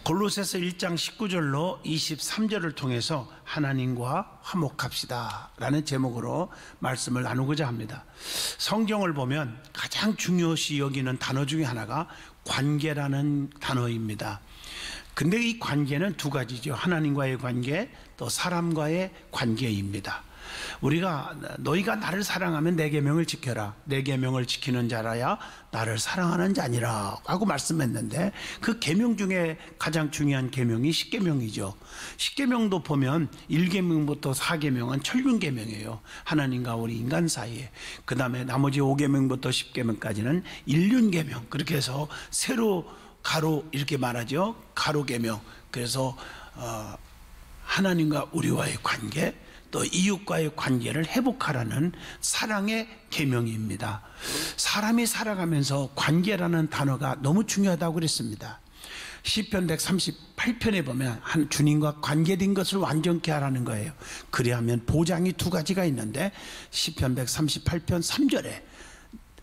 골로새서 1장 19절로 23절을 통해서 하나님과 화목합시다 라는 제목으로 말씀을 나누고자 합니다. 성경을 보면 가장 중요시 여기는 단어 중에 하나가 관계라는 단어입니다. 근데 이 관계는 두 가지죠. 하나님과의 관계, 또 사람과의 관계입니다. 우리가 너희가 나를 사랑하면 내 계명을 지켜라. 내 계명을 지키는 자라야 나를 사랑하는 자니라 하고 말씀했는데, 그 계명 중에 가장 중요한 계명이 십계명이죠. 십계명도 보면 1계명부터 4계명은 철분 계명이에요. 하나님과 우리 인간 사이에. 그 다음에 나머지 5계명부터 10계명까지는 일륜 계명. 그렇게 해서 세로 가로 이렇게 말하죠. 가로 계명. 그래서 하나님과 우리와의 관계, 또 이웃과의 관계를 회복하라는 사랑의 계명입니다. 사람이 살아가면서 관계라는 단어가 너무 중요하다고 그랬습니다. 시편 138편에 보면 한 주님과 관계된 것을 완전케 하라는 거예요. 그래야면 보장이 두 가지가 있는데, 시편 138편 3절에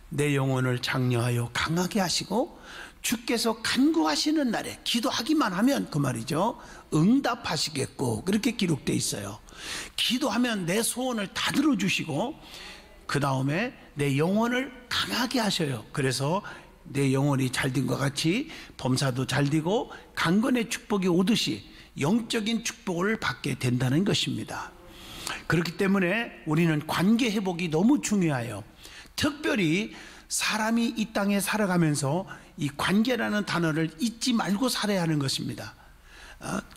내 영혼을 장려하여 강하게 하시고 주께서 간구하시는 날에 기도하기만 하면, 그 말이죠, 응답하시겠고, 그렇게 기록되어 있어요. 기도하면 내 소원을 다 들어주시고 그 다음에 내 영혼을 강하게 하셔요. 그래서 내 영혼이 잘된 것 같이 범사도 잘되고 강건의 축복이 오듯이 영적인 축복을 받게 된다는 것입니다. 그렇기 때문에 우리는 관계 회복이 너무 중요해요. 특별히 사람이 이 땅에 살아가면서 이 관계라는 단어를 잊지 말고 살아야 하는 것입니다.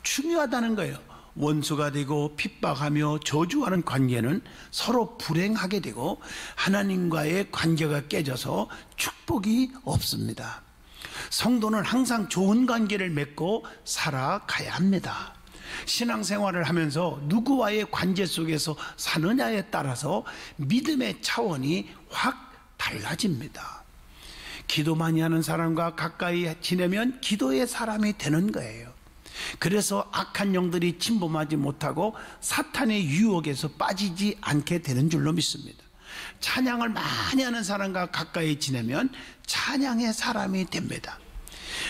중요하다는 거예요. 원수가 되고 핍박하며 저주하는 관계는 서로 불행하게 되고 하나님과의 관계가 깨져서 축복이 없습니다. 성도는 항상 좋은 관계를 맺고 살아가야 합니다. 신앙생활을 하면서 누구와의 관계 속에서 사느냐에 따라서 믿음의 차원이 확 달라집니다. 기도 많이 하는 사람과 가까이 지내면 기도의 사람이 되는 거예요. 그래서 악한 영들이 침범하지 못하고 사탄의 유혹에서 빠지지 않게 되는 줄로 믿습니다. 찬양을 많이 하는 사람과 가까이 지내면 찬양의 사람이 됩니다.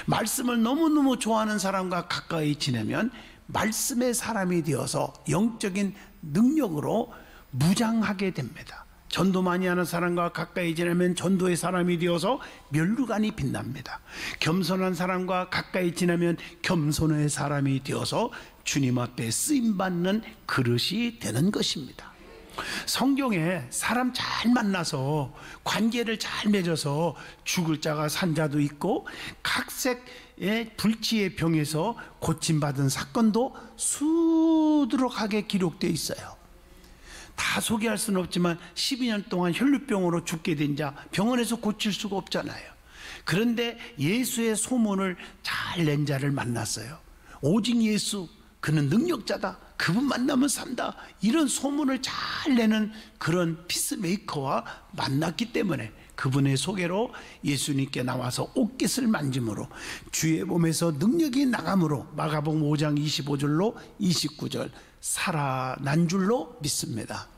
말씀을 너무너무 좋아하는 사람과 가까이 지내면 말씀의 사람이 되어서 영적인 능력으로 무장하게 됩니다. 전도 많이 하는 사람과 가까이 지내면 전도의 사람이 되어서 면류관이 빛납니다. 겸손한 사람과 가까이 지내면 겸손의 사람이 되어서 주님 앞에 쓰임받는 그릇이 되는 것입니다. 성경에 사람 잘 만나서 관계를 잘 맺어서 죽을 자가 산 자도 있고 각색의 불치의 병에서 고침받은 사건도 수두룩하게 기록되어 있어요. 다 소개할 수는 없지만 12년 동안 혈루병으로 죽게 된 자, 병원에서 고칠 수가 없잖아요. 그런데 예수의 소문을 잘 낸 자를 만났어요. 오직 예수, 그는 능력자다, 그분 만나면 산다, 이런 소문을 잘 내는 그런 피스메이커와 만났기 때문에 그분의 소개로 예수님께 나와서 옷깃을 만짐으로 주의 몸에서 능력이 나감으로 마가복음 5장 25절로 29절 살아난 줄로 믿습니다.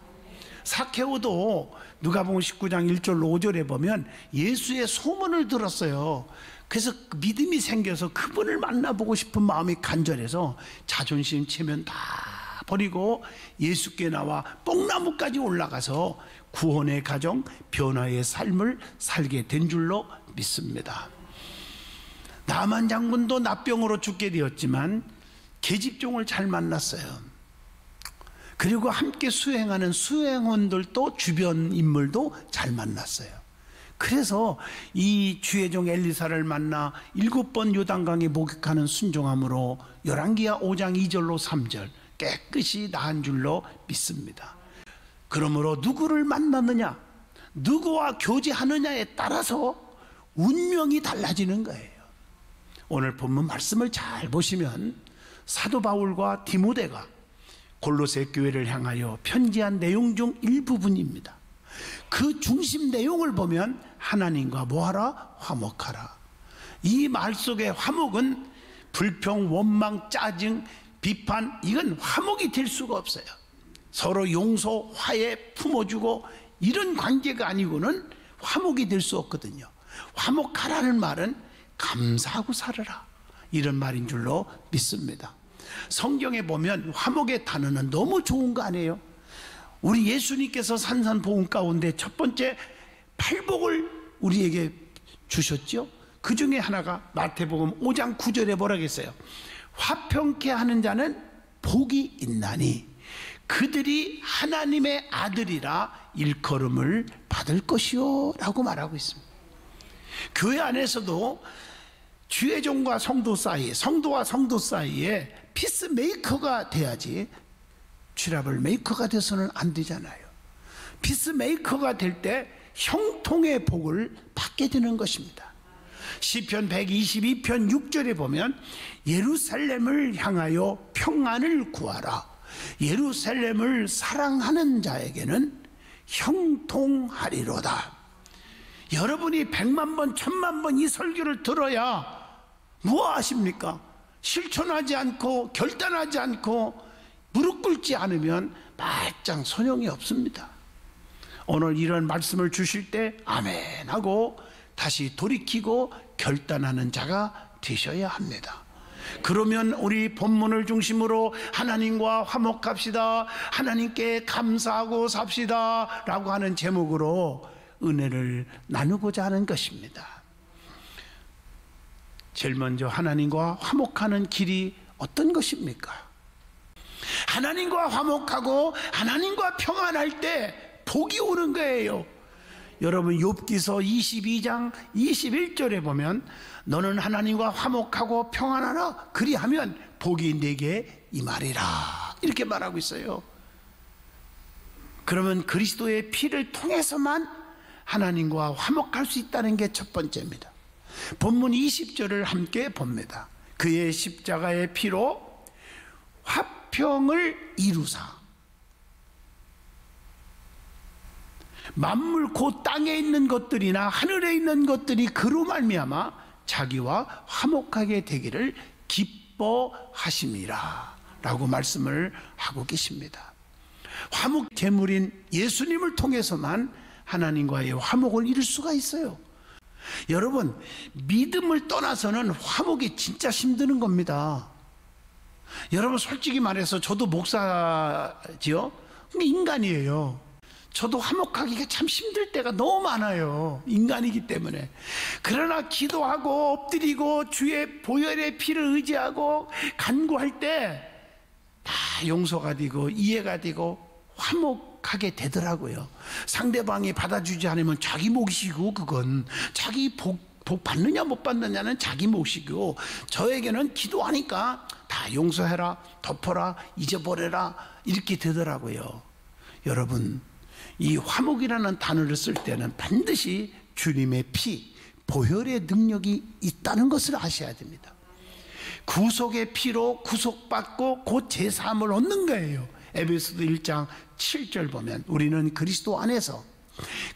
사케오도 누가복음 19장 1절로 5절에 보면 예수의 소문을 들었어요. 그래서 믿음이 생겨서 그분을 만나보고 싶은 마음이 간절해서 자존심 체면 다 버리고 예수께 나와 뽕나무까지 올라가서 구원의 가정, 변화의 삶을 살게 된 줄로 믿습니다. 나만 장군도 납병으로 죽게 되었지만 계집종을 잘 만났어요. 그리고 함께 수행하는 수행원들도, 주변 인물도 잘 만났어요. 그래서 이 주의 종 엘리사를 만나 7번 요단강에 목욕하는 순종함으로 열왕기하 5장 2절로 3절 깨끗이 나은 줄로 믿습니다. 그러므로 누구를 만나느냐, 누구와 교제하느냐에 따라서 운명이 달라지는 거예요. 오늘 본문 말씀을 잘 보시면 사도 바울과 디모데가 골로새 교회를 향하여 편지한 내용 중 일부분입니다. 그 중심 내용을 보면 하나님과 뭐하라? 화목하라. 이 말 속의 화목은 불평, 원망, 짜증, 비판, 이건 화목이 될 수가 없어요. 서로 용서, 화해, 품어주고 이런 관계가 아니고는 화목이 될 수 없거든요. 화목하라는 말은 감사하고 살아라, 이런 말인 줄로 믿습니다. 성경에 보면 화목의 단어는 너무 좋은 거 아니에요? 우리 예수님께서 산산복음 가운데 첫 번째 팔복을 우리에게 주셨죠. 그 중에 하나가 마태복음 5장 9절에 뭐라고 했어요? 화평케 하는 자는 복이 있나니 그들이 하나님의 아들이라 일컬음을 받을 것이요 라고 말하고 있습니다. 교회 안에서도 주의 종과 성도 사이에, 성도와 성도 사이에 피스메이커가 돼야지 트러블 메이커가 돼서는 안 되잖아요. 피스메이커가 될 때 형통의 복을 받게 되는 것입니다. 시편 122편 6절에 보면 예루살렘을 향하여 평안을 구하라. 예루살렘을 사랑하는 자에게는 형통하리로다. 여러분이 100만 번, 1000만 번 이 설교를 들어야 뭐 하십니까? 실천하지 않고 결단하지 않고 무릎 꿇지 않으면 말짱 소용이 없습니다. 오늘 이런 말씀을 주실 때 아멘 하고 다시 돌이키고 결단하는 자가 되셔야 합니다. 그러면 우리 본문을 중심으로 하나님과 화목합시다, 하나님께 감사하고 삽시다 라고 하는 제목으로 은혜를 나누고자 하는 것입니다. 제일 먼저 하나님과 화목하는 길이 어떤 것입니까? 하나님과 화목하고 하나님과 평안할 때 복이 오는 거예요. 여러분 욥기서 22장 21절에 보면 너는 하나님과 화목하고 평안하라 그리하면 복이 내게 임하리라 이렇게 말하고 있어요. 그러면 그리스도의 피를 통해서만 하나님과 화목할 수 있다는 게 첫 번째입니다. 본문 20절을 함께 봅니다. 그의 십자가의 피로 화평을 이루사 만물 곧 땅에 있는 것들이나 하늘에 있는 것들이 그로 말미암아 자기와 화목하게 되기를 기뻐하심이라 라고 말씀을 하고 계십니다. 화목 제물인 예수님을 통해서만 하나님과의 화목을 이룰 수가 있어요. 여러분 믿음을 떠나서는 화목이 진짜 힘드는 겁니다. 여러분 솔직히 말해서 저도 목사지요? 인간이에요. 저도 화목하기가 참 힘들 때가 너무 많아요. 인간이기 때문에. 그러나 기도하고 엎드리고 주의 보혈의 피를 의지하고 간구할 때 다 용서가 되고 이해가 되고 화목하게 되더라고요. 상대방이 받아주지 않으면 자기 몫이고 그건 자기 복 받느냐 못 받느냐는 자기 몫이고 저에게는 기도하니까 다 용서해라, 덮어라, 잊어버려라 이렇게 되더라고요. 여러분 이 화목이라는 단어를 쓸 때는 반드시 주님의 피, 보혈의 능력이 있다는 것을 아셔야 됩니다. 구속의 피로 구속받고 곧 제사함을 얻는 거예요. 에베소서 1장 7절 보면 우리는 그리스도 안에서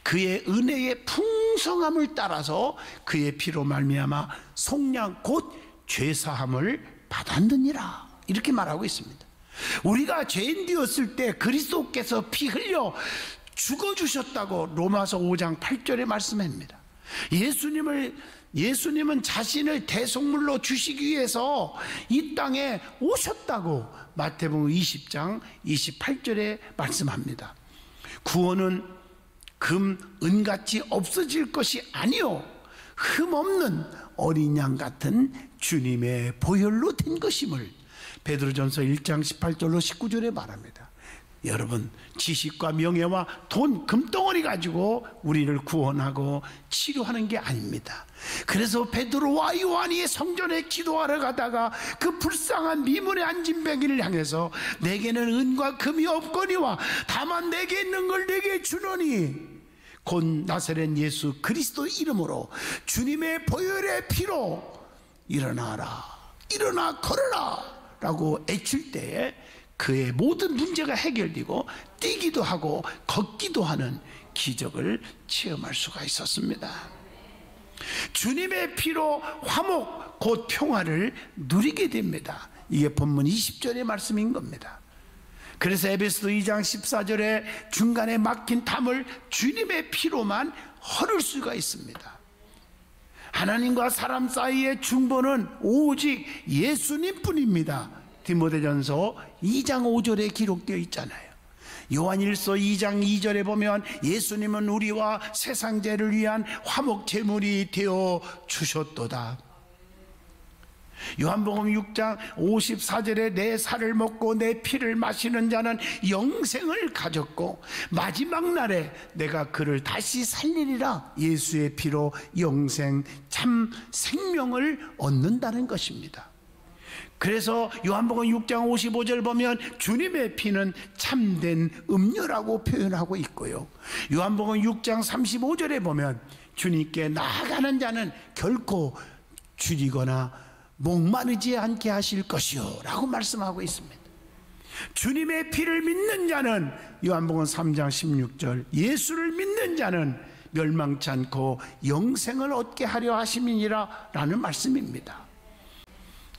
그의 은혜의 풍성함을 따라서 그의 피로 말미암아 속량 곧 죄사함을 받았느니라 이렇게 말하고 있습니다. 우리가 죄인 되었을 때 그리스도께서 피 흘려 죽어주셨다고 로마서 5장 8절에 말씀합니다. 예수님은 자신을 대속물로 주시기 위해서 이 땅에 오셨다고 마태복음 20장 28절에 말씀합니다. 구원은 금, 은같이 없어질 것이 아니요 흠없는 어린 양 같은 주님의 보혈로 된 것임을 베드로전서 1장 18절로 19절에 말합니다. 여러분 지식과 명예와 돈, 금덩어리 가지고 우리를 구원하고 치료하는 게 아닙니다. 그래서 베드로와 요한이 성전에 기도하러 가다가 그 불쌍한 미문에 앉은 병인을 향해서 내게는 은과 금이 없거니와 다만 내게 있는 걸 내게 주노니 곧 나사렛 예수 그리스도 이름으로 주님의 보혈의 피로 일어나라, 일어나 걸어라 라고 애칠 때에 그의 모든 문제가 해결되고 뛰기도 하고 걷기도 하는 기적을 체험할 수가 있었습니다. 주님의 피로 화목 곧 평화를 누리게 됩니다. 이게 본문 20절의 말씀인 겁니다. 그래서 에베소서 2장 14절에 중간에 막힌 담을 주님의 피로만 헐을 수가 있습니다. 하나님과 사람 사이의 중보는 오직 예수님뿐입니다. 디모데전서 2장 5절에 기록되어 있잖아요. 요한일서 2장 2절에 보면 예수님은 우리와 세상 죄를 위한 화목 제물이 되어 주셨도다. 요한복음 6장 54절에 내 살을 먹고 내 피를 마시는 자는 영생을 가졌고 마지막 날에 내가 그를 다시 살리리라. 예수의 피로 영생 참 생명을 얻는다는 것입니다. 그래서 요한복음 6장 55절 보면 주님의 피는 참된 음료라고 표현하고 있고요, 요한복음 6장 35절에 보면 주님께 나아가는 자는 결코 줄이거나 목마르지 않게 하실 것이요 라고 말씀하고 있습니다. 주님의 피를 믿는 자는 요한복음 3장 16절 예수를 믿는 자는 멸망치 않고 영생을 얻게 하려 하심이니라 라는 말씀입니다.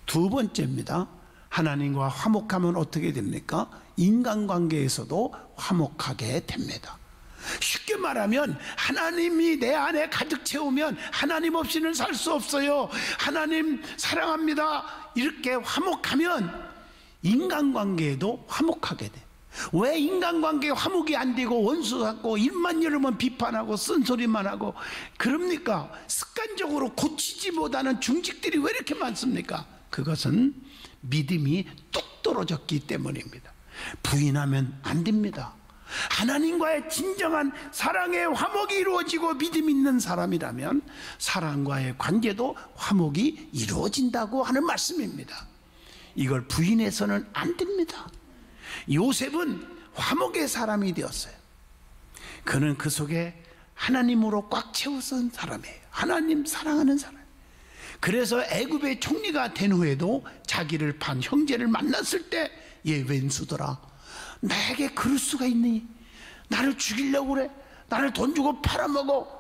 두 번째입니다. 하나님과 화목하면 어떻게 됩니까? 인간관계에서도 화목하게 됩니다. 쉽게 말하면 하나님이 내 안에 가득 채우면 하나님 없이는 살 수 없어요. 하나님 사랑합니다 이렇게 화목하면 인간관계에도 화목하게 돼. 왜 인간관계에 화목이 안 되고 원수 같고 입만 열으면 비판하고 쓴소리만 하고 그럽니까? 습관적으로 고치지 못하는 중직들이 왜 이렇게 많습니까? 그것은 믿음이 뚝 떨어졌기 때문입니다. 부인하면 안 됩니다. 하나님과의 진정한 사랑의 화목이 이루어지고 믿음 있는 사람이라면 사랑과의 관계도 화목이 이루어진다고 하는 말씀입니다. 이걸 부인해서는 안 됩니다. 요셉은 화목의 사람이 되었어요. 그는 그 속에 하나님으로 꽉 채워선 사람이에요. 하나님 사랑하는 사람. 그래서 애굽의 총리가 된 후에도 자기를 판 형제를 만났을 때 얘 왼수더라, 나에게 그럴 수가 있니? 나를 죽이려고 그래? 나를 돈 주고 팔아먹어?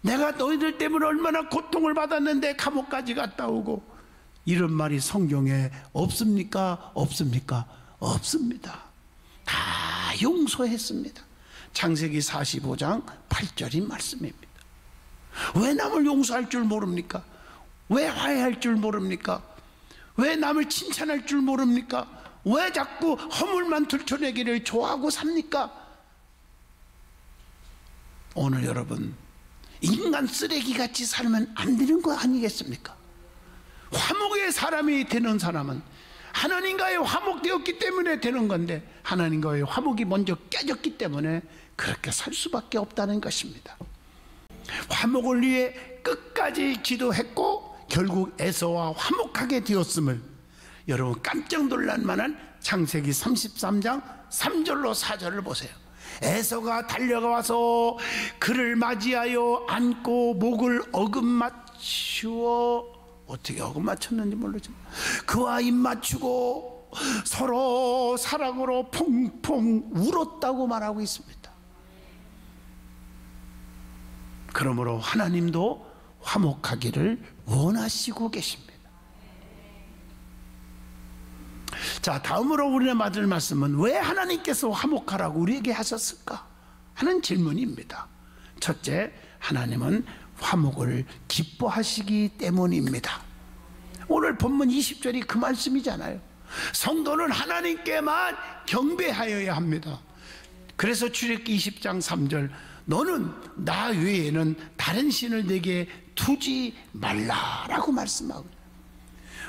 내가 너희들 때문에 얼마나 고통을 받았는데 감옥까지 갔다 오고. 이런 말이 성경에 없습니까? 없습니까? 없습니다. 다 용서했습니다. 창세기 45장 8절인 말씀입니다. 왜 남을 용서할 줄 모릅니까? 왜 화해할 줄 모릅니까? 왜 남을 칭찬할 줄 모릅니까? 왜 자꾸 허물만 들춰내기를 좋아하고 삽니까? 오늘 여러분, 인간 쓰레기같이 살면 안 되는 거 아니겠습니까? 화목의 사람이 되는 사람은 하나님과의 화목되었기 때문에 되는 건데, 하나님과의 화목이 먼저 깨졌기 때문에 그렇게 살 수밖에 없다는 것입니다. 화목을 위해 끝까지 기도했고 결국 에서와 화목하게 되었음을 여러분 깜짝 놀랄 만한 창세기 33장 3절로 4절을 보세요. 에서가 달려가서 그를 맞이하여 안고 목을 어긋맞추어, 어떻게 어긋맞췄는지 모르지만 그와 입맞추고 서로 사랑으로 퐁퐁 울었다고 말하고 있습니다. 그러므로 하나님도 화목하기를 원하시고 계십니다. 자, 다음으로 우리가 맞을 말씀은 왜 하나님께서 화목하라고 우리에게 하셨을까 하는 질문입니다. 첫째, 하나님은 화목을 기뻐하시기 때문입니다. 오늘 본문 20절이 그 말씀이잖아요. 성도는 하나님께만 경배하여야 합니다. 그래서 출애굽기 20장 3절 너는 나 외에는 다른 신을 내게 두지 말라라고 말씀하고,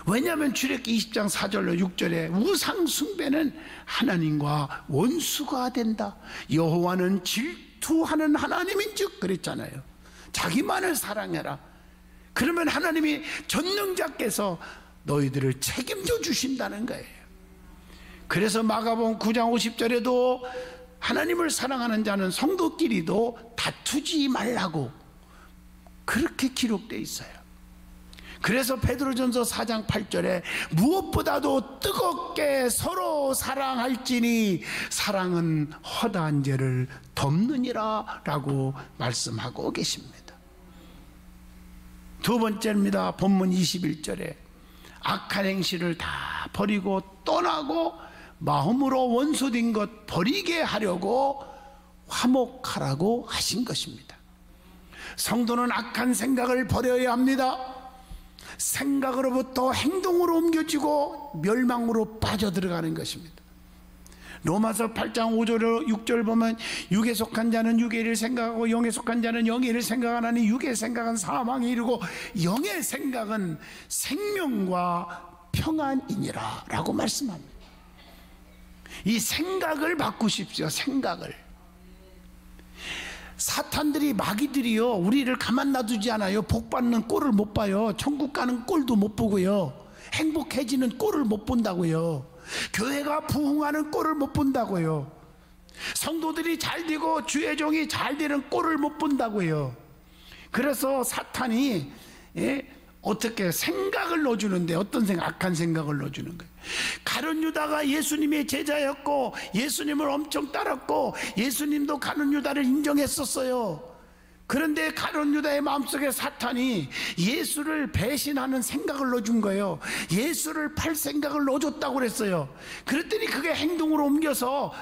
왜냐하면 출애굽기 20장 4절로 6절에 우상 숭배는 하나님과 원수가 된다. 여호와는 질투하는 하나님인즉 그랬잖아요. 자기만을 사랑해라. 그러면 하나님이 전능자께서 너희들을 책임져 주신다는 거예요. 그래서 마가복음 9장 50절에도 하나님을 사랑하는 자는 성도끼리도 다투지 말라고 그렇게 기록되어 있어요. 그래서 베드로전서 4장 8절에 무엇보다도 뜨겁게 서로 사랑할지니 사랑은 허다한 죄를 덮느니라 라고 말씀하고 계십니다. 두 번째입니다. 본문 21절에 악한 행실을 다 버리고 떠나고 마음으로 원수된 것 버리게 하려고 화목하라고 하신 것입니다. 성도는 악한 생각을 버려야 합니다. 생각으로부터 행동으로 옮겨지고 멸망으로 빠져들어가는 것입니다. 로마서 8장 5절 6절 보면 육에 속한 자는 육의 일을 생각하고 영에 속한 자는 영의 일을 생각하나니 육의 생각은 사망에 이르고 영의 생각은 생명과 평안이니라 라고 말씀합니다. 이 생각을 바꾸십시오. 생각을. 사탄들이, 마귀들이요, 우리를 가만 놔두지 않아요. 복 받는 꼴을 못 봐요. 천국 가는 꼴도 못 보고요, 행복해지는 꼴을 못 본다고요, 교회가 부흥하는 꼴을 못 본다고요, 성도들이 잘 되고 주의 종이 잘 되는 꼴을 못 본다고요. 그래서 사탄이 어떻게 생각을 넣어주는데, 어떤 생각? 악한 생각을 넣어주는 거예요. 가룟 유다가 예수님의 제자였고 예수님을 엄청 따랐고 예수님도 가룟 유다를 인정했었어요. 그런데 가룟 유다의 마음속에 사탄이 예수를 배신하는 생각을 넣어준 거예요. 예수를 팔 생각을 넣어줬다고 그랬어요. 그랬더니 그게 행동으로 옮겨서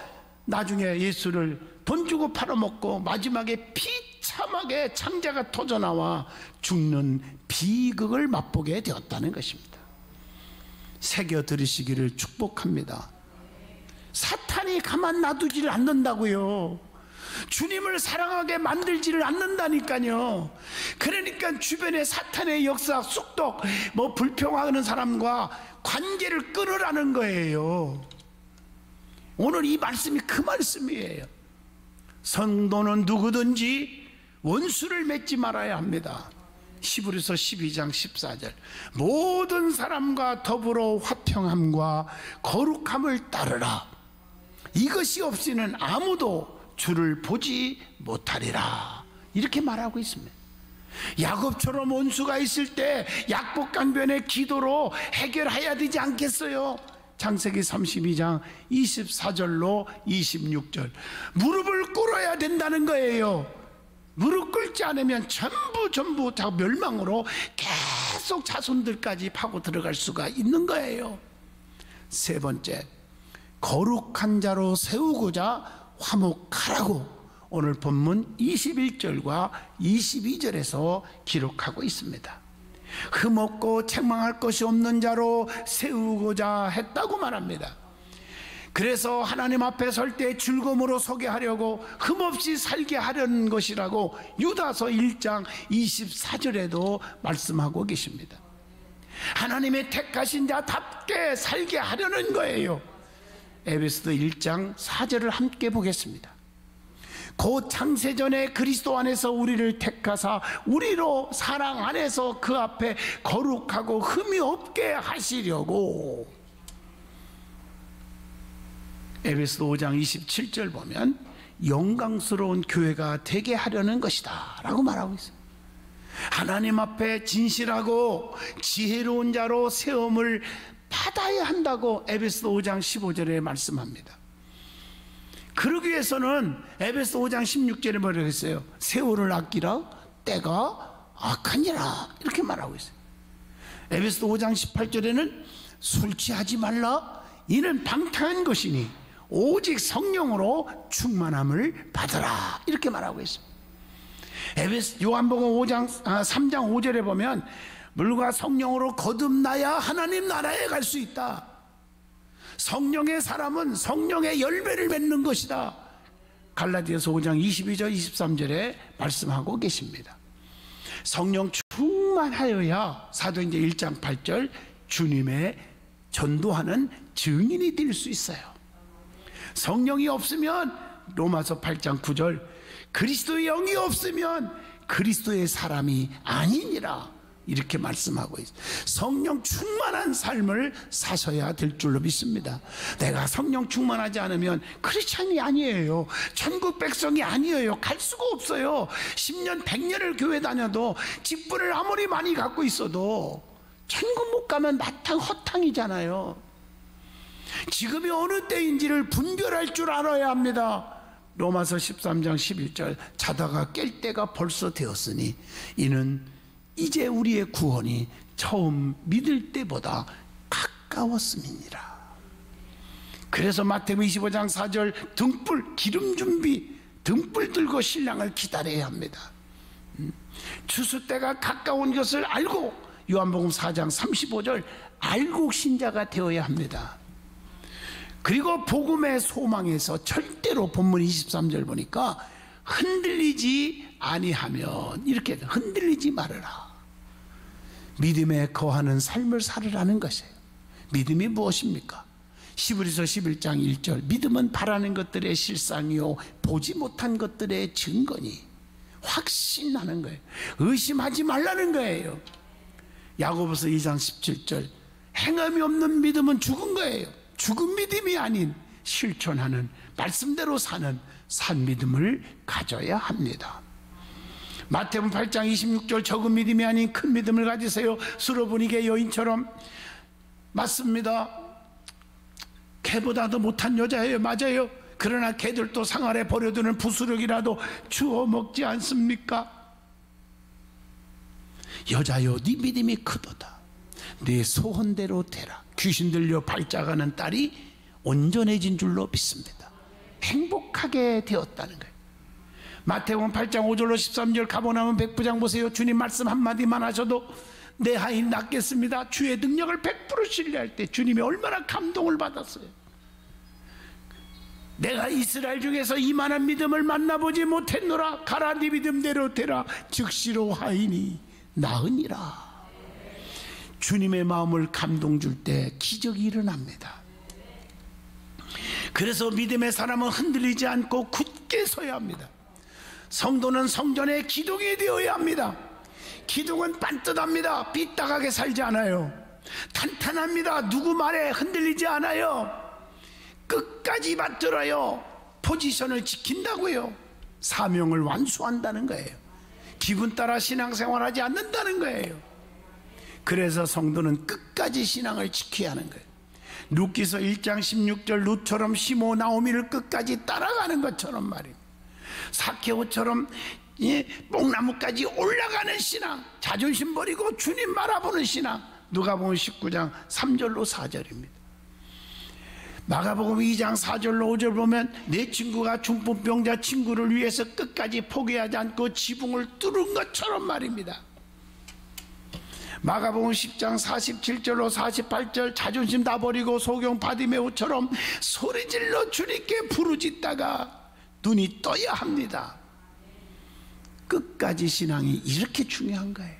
나중에 예수를 돈 주고 팔아먹고 마지막에 비참하게 창자가 터져나와 죽는 비극을 맛보게 되었다는 것입니다. 새겨 들으시기를 축복합니다. 사탄이 가만 놔두지를 않는다고요. 주님을 사랑하게 만들지를 않는다니까요. 그러니까 주변에 사탄의 역사, 쑥덕, 불평하는 사람과 관계를 끊으라는 거예요. 오늘 이 말씀이 그 말씀이에요. 성도는 누구든지 원수를 맺지 말아야 합니다. 히브리서 12장 14절 모든 사람과 더불어 화평함과 거룩함을 따르라. 이것이 없이는 아무도 주를 보지 못하리라. 이렇게 말하고 있습니다. 야곱처럼 원수가 있을 때 약복강변의 기도로 해결해야 되지 않겠어요? 창세기 32장 24절로 26절 무릎을 꿇어야 된다는 거예요. 무릎 꿇지 않으면 전부 다 멸망으로 계속 자손들까지 파고 들어갈 수가 있는 거예요. 세 번째, 거룩한 자로 세우고자 화목하라고 오늘 본문 21절과 22절에서 기록하고 있습니다. 흠없고 책망할 것이 없는 자로 세우고자 했다고 말합니다. 그래서 하나님 앞에 설 때 즐거움으로 서게 하려고 흠없이 살게 하려는 것이라고 유다서 1장 24절에도 말씀하고 계십니다. 하나님의 택하신 자답게 살게 하려는 거예요. 에베소서 1장 4절을 함께 보겠습니다. 곧 창세전에 그리스도 안에서 우리를 택하사 우리로 사랑 안에서 그 앞에 거룩하고 흠이 없게 하시려고. 에베소서 5장 27절 보면 영광스러운 교회가 되게 하려는 것이다 라고 말하고 있어요. 하나님 앞에 진실하고 지혜로운 자로 세움을 받아야 한다고 에베소서 5장 15절에 말씀합니다. 그러기 위해서는 에베소서 5장 16절에 뭐라고 했어요? 세월을 아끼라 때가 악하니라 이렇게 말하고 있어요. 에베소서 5장 18절에는 술 취하지 말라 이는 방탕한 것이니 오직 성령으로 충만함을 받으라 이렇게 말하고 있습니다. 요한복음 3장 5절에 보면 물과 성령으로 거듭나야 하나님 나라에 갈 수 있다. 성령의 사람은 성령의 열매를 맺는 것이다. 갈라디아서 5장 22절 23절에 말씀하고 계십니다. 성령 충만하여야 사도행전 1장 8절 주님의 전도하는 증인이 될 수 있어요. 성령이 없으면 로마서 8장 9절 그리스도의 영이 없으면 그리스도의 사람이 아니니라 이렇게 말씀하고 있어요. 성령 충만한 삶을 사셔야 될 줄로 믿습니다. 내가 성령 충만하지 않으면 크리스찬이 아니에요. 천국 백성이 아니에요. 갈 수가 없어요. 10년 100년을 교회 다녀도 직분을 아무리 많이 갖고 있어도 천국 못 가면 마땅 허탕이잖아요. 지금이 어느 때인지를 분별할 줄 알아야 합니다. 로마서 13장 11절 자다가 깰 때가 벌써 되었으니 이는 이제 우리의 구원이 처음 믿을 때보다 가까웠음이니라. 그래서 마태복음 25장 4절 등불 기름 준비 등불 들고 신랑을 기다려야 합니다. 추수 때가 가까운 것을 알고, 요한복음 4장 35절, 알고 신자가 되어야 합니다. 그리고 복음의 소망에서 절대로 본문 23절 보니까 흔들리지 아니하면, 이렇게 흔들리지 말아라. 믿음에 거하는 삶을 살으라는 것이에요. 믿음이 무엇입니까? 히브리서 11장 1절, 믿음은 바라는 것들의 실상이요 보지 못한 것들의 증거니. 확신하는 거예요. 의심하지 말라는 거예요. 야고보서 2장 17절, 행함이 없는 믿음은 죽은 거예요. 죽은 믿음이 아닌 실천하는, 말씀대로 사는 산 믿음을 가져야 합니다. 마태복음 8장 26절, 적은 믿음이 아닌 큰 믿음을 가지세요. 수로보니게 여인처럼. 맞습니다. 개보다도 못한 여자예요. 맞아요. 그러나 개들도 상 아래 버려두는 부스러기라도 주워 먹지 않습니까? 여자여, 네 믿음이 크도다. 네 소원대로 되라. 귀신 들려 발작하는 딸이 온전해진 줄로 믿습니다. 행복하게 되었다는 거예요. 마태복음 8장 5절로 13절, 가버나움 백부장 보세요. 주님 말씀 한마디만 하셔도 내 하인 낫겠습니다. 주의 능력을 100% 신뢰할 때 주님이 얼마나 감동을 받았어요. 내가 이스라엘 중에서 이만한 믿음을 만나보지 못했노라. 가라, 네 믿음대로 되라. 즉시로 하인이 나으니라. 주님의 마음을 감동 줄 때 기적이 일어납니다. 그래서 믿음의 사람은 흔들리지 않고 굳게 서야 합니다. 성도는 성전에 기둥이 되어야 합니다. 기둥은 반듯합니다. 삐딱하게 살지 않아요. 탄탄합니다. 누구 말에 흔들리지 않아요. 끝까지 받들어요. 포지션을 지킨다고요. 사명을 완수한다는 거예요. 기분 따라 신앙생활하지 않는다는 거예요. 그래서 성도는 끝까지 신앙을 지켜야 하는 거예요. 룻기서 1장 16절, 룻처럼 시모 나오미를 끝까지 따라가는 것처럼 말입니다. 사케오처럼 뽕나무까지 올라가는 신앙, 자존심 버리고 주님 바라보는 신앙. 누가복음 19장 3절로 4절입니다. 마가복음 2장 4절로 5절 보면 내 친구가 중풍병자 친구를 위해서 끝까지 포기하지 않고 지붕을 뚫은 것처럼 말입니다. 마가복음 10장 47절로 48절, 자존심 다 버리고 소경 바디메오처럼 소리질러 주님께 부르짖다가 눈이 떠야 합니다. 끝까지 신앙이 이렇게 중요한 거예요.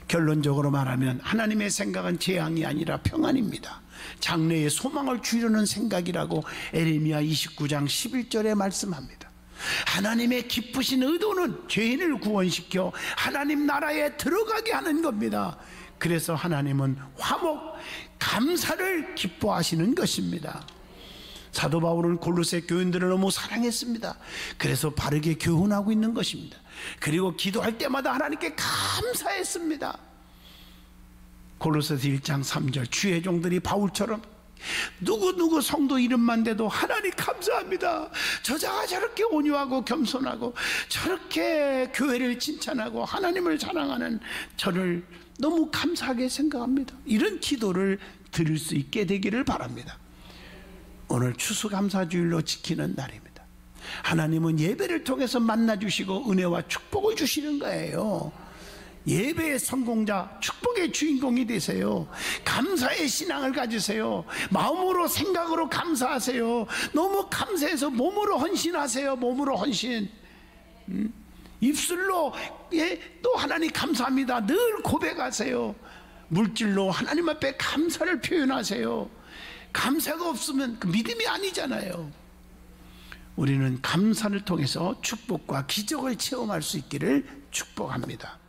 결론적으로 말하면 하나님의 생각은 재앙이 아니라 평안입니다. 장래에 소망을 주려는 생각이라고 에레미야 29장 11절에 말씀합니다. 하나님의 기쁘신 의도는 죄인을 구원시켜 하나님 나라에 들어가게 하는 겁니다. 그래서 하나님은 화목, 감사를 기뻐하시는 것입니다. 사도 바울은 골로새 교인들을 너무 사랑했습니다. 그래서 바르게 교훈하고 있는 것입니다. 그리고 기도할 때마다 하나님께 감사했습니다. 골로새서 1장 3절, 주의 종들이 바울처럼 누구 성도 이름만 대도 하나님 감사합니다. 저자가 저렇게 온유하고 겸손하고 저렇게 교회를 칭찬하고 하나님을 자랑하는 저를 너무 감사하게 생각합니다. 이런 기도를 드릴 수 있게 되기를 바랍니다. 오늘 추수감사주일로 지키는 날입니다. 하나님은 예배를 통해서 만나주시고 은혜와 축복을 주시는 거예요. 예배의 성공자, 축복의 주인공이 되세요. 감사의 신앙을 가지세요. 마음으로 생각으로 감사하세요. 너무 감사해서 몸으로 헌신하세요. 몸으로 헌신. 입술로 또 하나님 감사합니다 늘 고백하세요. 물질로 하나님 앞에 감사를 표현하세요. 감사가 없으면 그 믿음이 아니잖아요. 우리는 감사를 통해서 축복과 기적을 체험할 수 있기를 축복합니다.